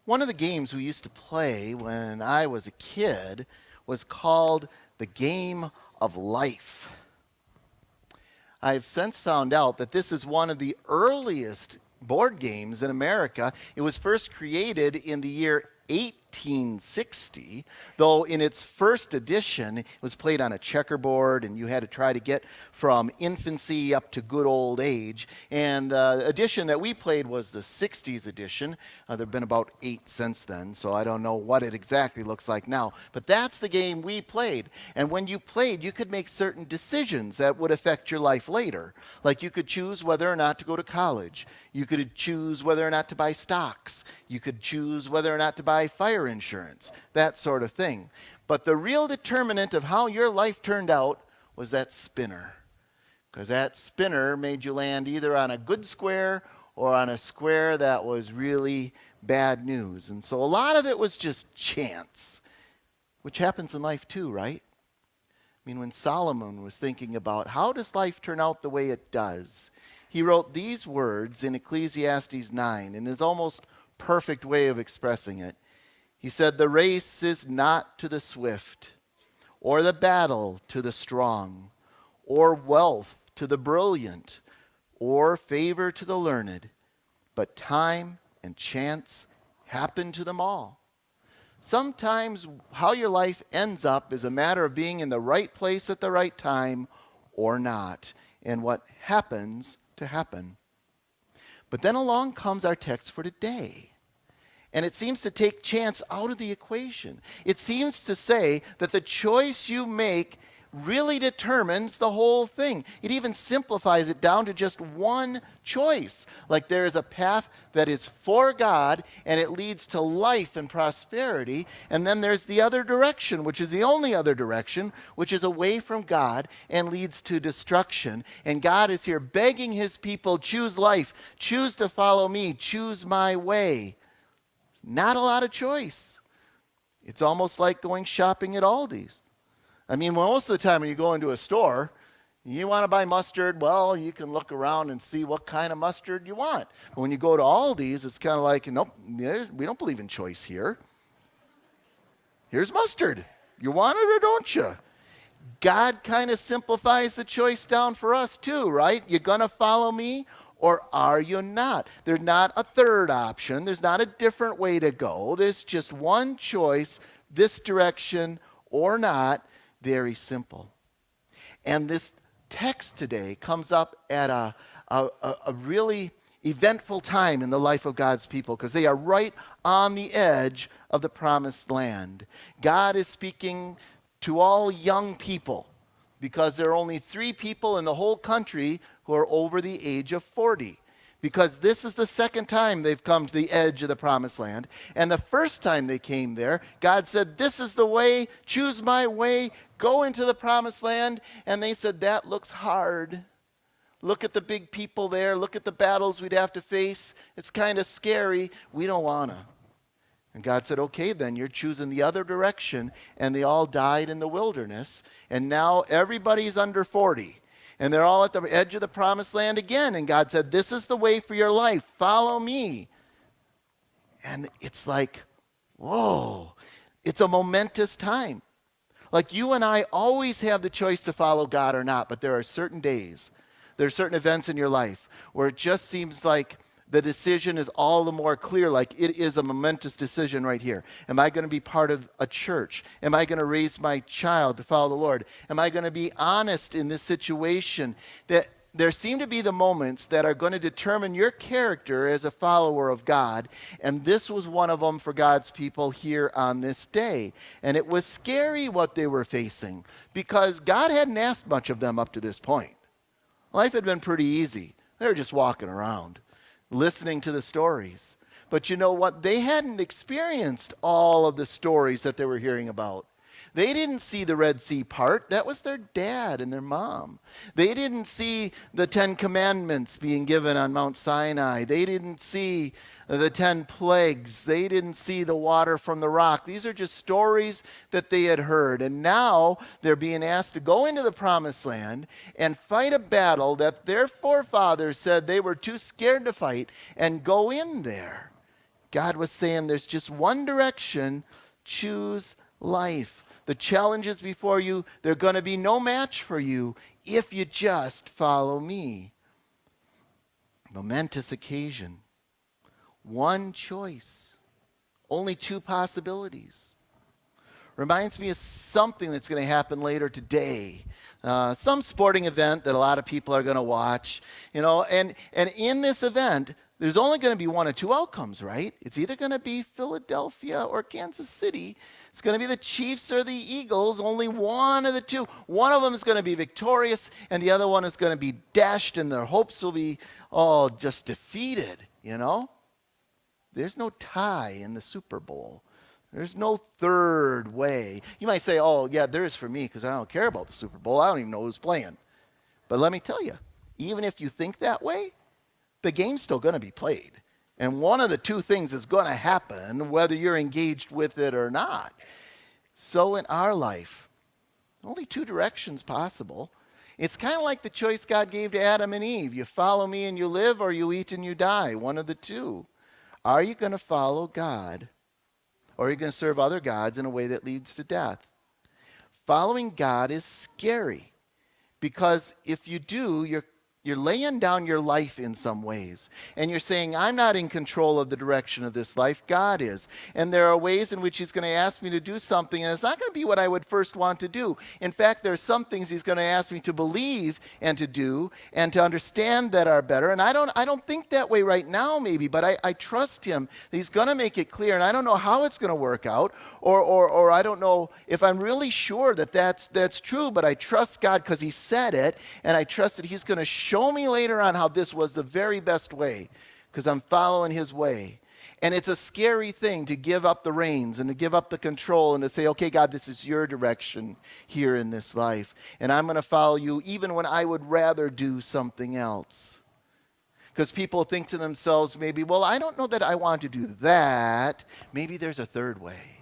One of the games we used to play when I was a kid was called the Game of Life. I've since found out that this is one of the earliest board games in America. It was first created in the year 1860, though in its first edition, it was played on a checkerboard, and you had to try to get from infancy up to good old age. And the edition that we played was the 60s edition. There have been about 8 since then, so I don't know what it exactly looks like now. But that's the game we played. And when you played, you could make certain decisions that would affect your life later. Like you could choose whether or not to go to college. You could choose whether or not to buy stocks. You could choose whether or not to buy fire insurance, that sort of thing. But the real determinant of how your life turned out was that spinner. Because that spinner made you land either on a good square or on a square that was really bad news. And so a lot of it was just chance, which happens in life too, right? I mean, when Solomon was thinking about how does life turn out the way it does, he wrote these words in Ecclesiastes 9 in his almost perfect way of expressing it. He said, "The race is not to the swift, or the battle to the strong, or wealth to the brilliant, or favor to the learned, but time and chance happen to them all." Sometimes how your life ends up is a matter of being in the right place at the right time or not, and what happens to happen. But then along comes our text for today. And it seems to take chance out of the equation. It seems to say that the choice you make really determines the whole thing. It even simplifies it down to just one choice. Like there is a path that is for God and it leads to life and prosperity. And then there's the other direction, which is the only other direction, which is away from God and leads to destruction. And God is here begging his people, choose life, choose to follow me, choose my way. Not a lot of choice. It's almost like going shopping at Aldi's. I mean, most of the time when you go into a store, you want to buy mustard, well, you can look around and see what kind of mustard you want. But when you go to Aldi's, it's kind of like, nope, we don't believe in choice here. Here's mustard. You want it or don't you? God kind of simplifies the choice down for us too, right? You're going to follow me? Or are you not? There's not a third option. There's not a different way to go. There's just one choice, this direction or not. Very simple. And this text today comes up at a really eventful time in the life of God's people because they are right on the edge of the promised land. God is speaking to all young people because there are only 3 people in the whole country who are over the age of 40. Because this is the second time they've come to the edge of the promised land. And the first time they came there, God said, this is the way, choose my way, go into the promised land. And they said, that looks hard. Look at the big people there. Look at the battles we'd have to face. It's kind of scary. We don't want to. And God said, okay, then you're choosing the other direction. And they all died in the wilderness. And now everybody's under 40. And they're all at the edge of the promised land again. And God said, this is the way for your life. Follow me. And it's like, whoa, it's a momentous time. Like you and I always have the choice to follow God or not, but there are certain days, there are certain events in your life where it just seems like the decision is all the more clear, like it is a momentous decision right here. Am I going to be part of a church? Am I going to raise my child to follow the Lord? Am I going to be honest in this situation? That there seem to be the moments that are going to determine your character as a follower of God. And this was one of them for God's people here on this day. And it was scary what they were facing because God hadn't asked much of them up to this point. Life had been pretty easy. They were just walking around, listening to the stories. But you know what? They hadn't experienced all of the stories that they were hearing about. They didn't see the Red Sea part. That was their dad and their mom. They didn't see the 10 Commandments being given on Mount Sinai. They didn't see the 10 plagues. They didn't see the water from the rock. These are just stories that they had heard. And now they're being asked to go into the promised land and fight a battle that their forefathers said they were too scared to fight and go in there. God was saying there's just one direction, choose life. The challenges before you, they're going to be no match for you if you just follow me. Momentous occasion. One choice. Only two possibilities. Reminds me of something that's going to happen later today. Some sporting event that a lot of people are going to watch. And in this event, there's only going to be one of two outcomes, right? It's either going to be Philadelphia or Kansas City. It's going to be the Chiefs or the Eagles, only one of the two. One of them is going to be victorious, and the other one is going to be dashed, and their hopes will be, just defeated, There's no tie in the Super Bowl. There's no third way. You might say, yeah, there is for me because I don't care about the Super Bowl. I don't even know who's playing. But let me tell you, even if you think that way, the game's still going to be played. And one of the two things is going to happen whether you're engaged with it or not. So in our life, only two directions possible. It's kind of like the choice God gave to Adam and Eve. You follow me and you live, or you eat and you die. One of the two. Are you going to follow God, or are you going to serve other gods in a way that leads to death? Following God is scary, because if you do, you're laying down your life in some ways. And you're saying, I'm not in control of the direction of this life. God is. And there are ways in which he's going to ask me to do something, and it's not going to be what I would first want to do. In fact, there are some things he's going to ask me to believe and to do and to understand that are better. And I don't think that way right now, maybe, but I trust him that he's going to make it clear. And I don't know how it's going to work out, or I don't know if I'm really sure that that's true, but I trust God because he said it, and I trust that he's going to show me later on how this was the very best way, because I'm following his way. And it's a scary thing to give up the reins and to give up the control and to say, okay, God, this is your direction here in this life, and I'm going to follow you even when I would rather do something else. Because people think to themselves maybe, well, I don't know that I want to do that. Maybe there's a third way.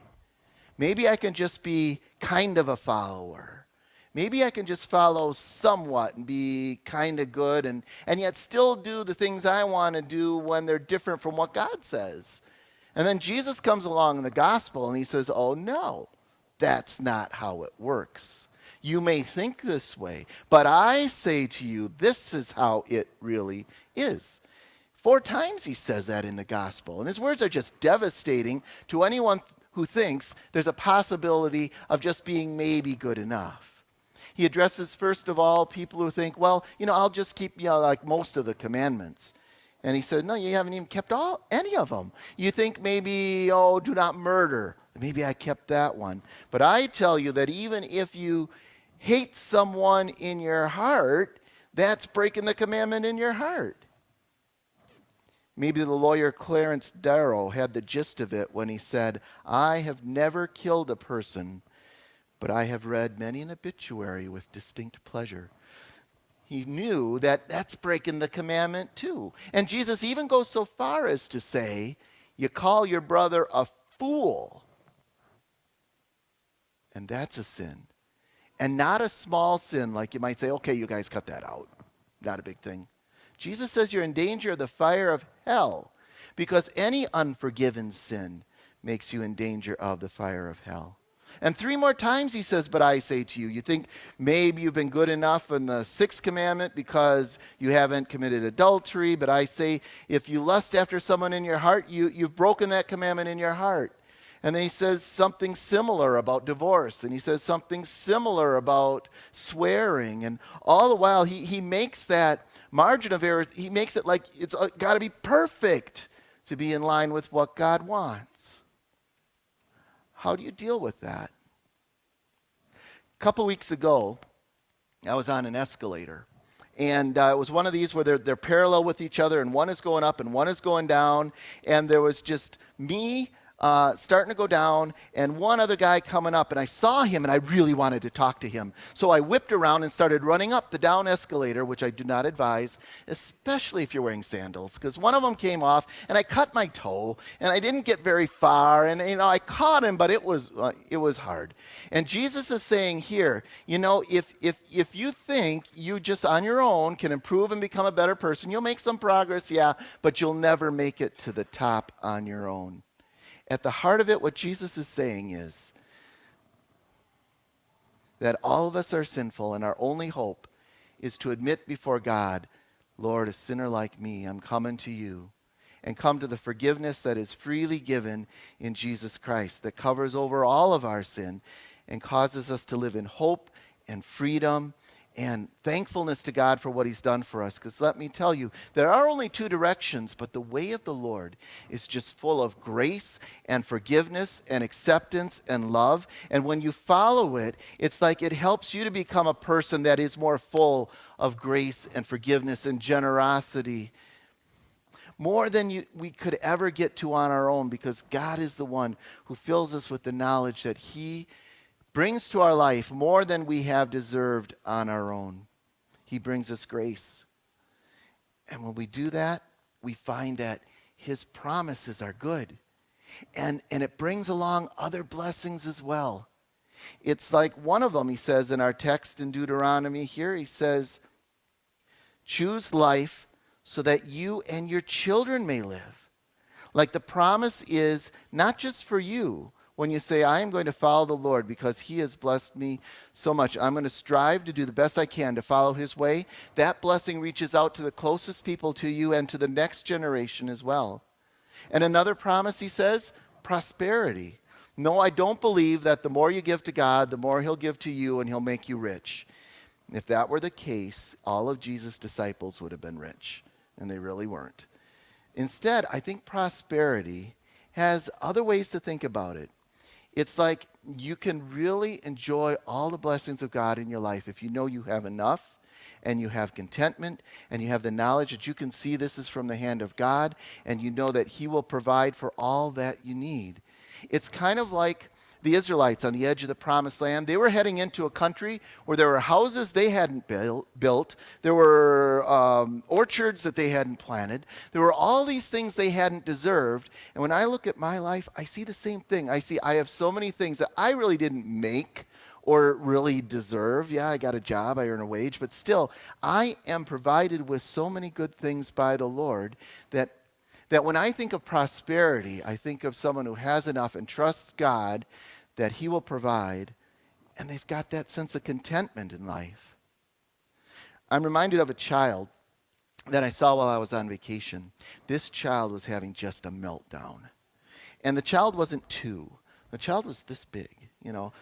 Maybe I can just be kind of a follower. Maybe I can just follow somewhat and be kind of good and yet still do the things I want to do when they're different from what God says. And then Jesus comes along in the gospel and he says, oh no, that's not how it works. You may think this way, but I say to you, this is how it really is. 4 times he says that in the gospel. And his words are just devastating to anyone who thinks there's a possibility of just being maybe good enough. He addresses, first of all, people who think, well, I'll just keep, like most of the commandments. And he said, no, you haven't even kept any of them. You think maybe, do not murder. Maybe I kept that one. But I tell you that even if you hate someone in your heart, that's breaking the commandment in your heart. Maybe the lawyer Clarence Darrow had the gist of it when he said, I have never killed a person, but I have read many an obituary with distinct pleasure. He knew that that's breaking the commandment too. And Jesus even goes so far as to say, you call your brother a fool, and that's a sin. And not a small sin, like you might say, okay, you guys cut that out. Not a big thing. Jesus says you're in danger of the fire of hell, because any unforgiven sin makes you in danger of the fire of hell. And 3 more times he says, but I say to you. You think maybe you've been good enough in the 6th commandment because you haven't committed adultery, but I say if you lust after someone in your heart, you've broken that commandment in your heart. And then he says something similar about divorce, and he says something similar about swearing. And all the while he makes that margin of error, he makes it like it's got to be perfect to be in line with what God wants. How do you deal with that? A couple weeks ago, I was on an escalator. And it was one of these where they're parallel with each other, and one is going up and one is going down. And there was just me starting to go down, and one other guy coming up, and I saw him, and I really wanted to talk to him. So I whipped around and started running up the down escalator, which I do not advise, especially if you're wearing sandals, because one of them came off, and I cut my toe, and I didn't get very far, and I caught him, but it was hard. And Jesus is saying here, if you think you just on your own can improve and become a better person, you'll make some progress, yeah, but you'll never make it to the top on your own. At the heart of it, what Jesus is saying is that all of us are sinful, and our only hope is to admit before God, Lord, a sinner like me, I'm coming to you, and come to the forgiveness that is freely given in Jesus Christ, that covers over all of our sin and causes us to live in hope and freedom and thankfulness to God for what he's done for us. Because let me tell you, there are only two directions, but the way of the Lord is just full of grace and forgiveness and acceptance and love. And when you follow it, it's like it helps you to become a person that is more full of grace and forgiveness and generosity, more than we could ever get to on our own, because God is the one who fills us with the knowledge that he brings to our life more than we have deserved on our own. He brings us grace. And when we do that, we find that his promises are good. And it brings along other blessings as well. It's like one of them, he says in our text in Deuteronomy here, he says, choose life so that you and your children may live. Like the promise is not just for you. When you say, I am going to follow the Lord because he has blessed me so much, I'm going to strive to do the best I can to follow his way, that blessing reaches out to the closest people to you and to the next generation as well. And another promise, he says, prosperity. No, I don't believe that the more you give to God, the more he'll give to you and he'll make you rich. If that were the case, all of Jesus' disciples would have been rich, and they really weren't. Instead, I think prosperity has other ways to think about it. It's like you can really enjoy all the blessings of God in your life if you know you have enough and you have contentment and you have the knowledge that you can see this is from the hand of God and you know that he will provide for all that you need. It's kind of like the Israelites on the edge of the promised land. They were heading into a country where there were houses they hadn't built. There were orchards that they hadn't planted. There were all these things they hadn't deserved. And when I look at my life, I see the same thing. I have so many things that I really didn't make or really deserve. Yeah, I got a job, I earn a wage, but still, I am provided with so many good things by the Lord that when I think of prosperity, I think of someone who has enough and trusts God that he will provide, and they've got that sense of contentment in life. I'm reminded of a child that I saw while I was on vacation. This child was having just a meltdown. And the child wasn't two. The child was this big,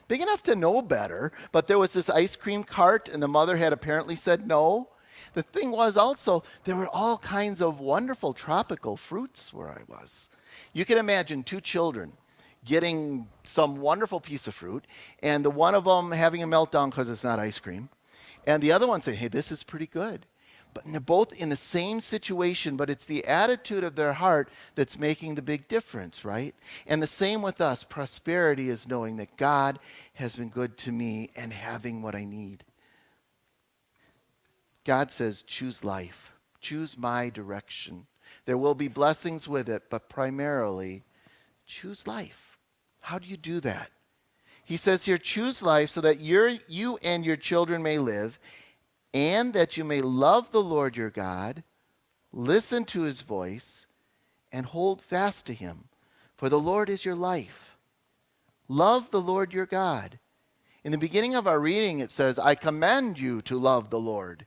big enough to know better, but there was this ice cream cart, and the mother had apparently said no. The thing was also, there were all kinds of wonderful tropical fruits where I was. You can imagine two children getting some wonderful piece of fruit, and the one of them having a meltdown because it's not ice cream, and the other one saying, hey, this is pretty good. But they're both in the same situation, but it's the attitude of their heart that's making the big difference, right? And the same with us. Prosperity is knowing that God has been good to me and having what I need. God says, choose life. Choose my direction. There will be blessings with it, but primarily, choose life. How do you do that? He says here, choose life so that you and your children may live, and that you may love the Lord your God, listen to his voice, and hold fast to him. For the Lord is your life. Love the Lord your God. In the beginning of our reading, it says, I command you to love the Lord.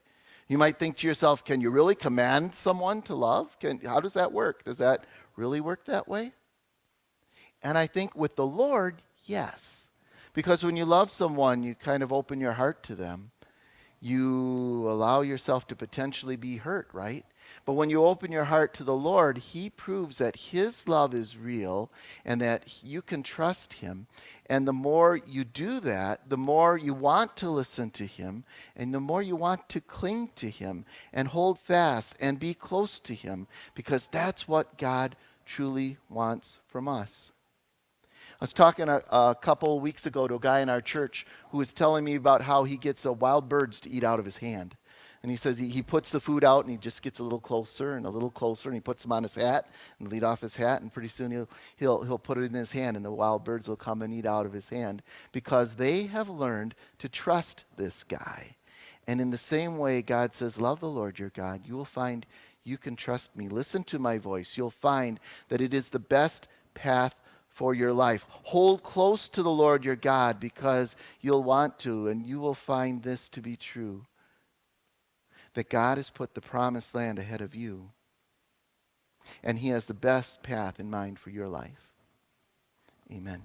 You might think to yourself, can you really command someone to love? How does that work? Does that really work that way? And I think with the Lord, yes. Because when you love someone, you kind of open your heart to them. You allow yourself to potentially be hurt, right? But when you open your heart to the Lord, he proves that his love is real and that you can trust him. And the more you do that, the more you want to listen to him, and the more you want to cling to him and hold fast and be close to him, because that's what God truly wants from us. I was talking a couple weeks ago to a guy in our church who was telling me about how he gets wild birds to eat out of his hand. And he says he puts the food out and he just gets a little closer and a little closer and he puts them on his hat and lead off his hat, and pretty soon he'll put it in his hand and the wild birds will come and eat out of his hand because they have learned to trust this guy. And in the same way, God says, love the Lord your God. You will find you can trust me. Listen to my voice. You'll find that it is the best path for your life. Hold close to the Lord your God because you'll want to, and you will find this to be true, that God has put the promised land ahead of you, and he has the best path in mind for your life. Amen.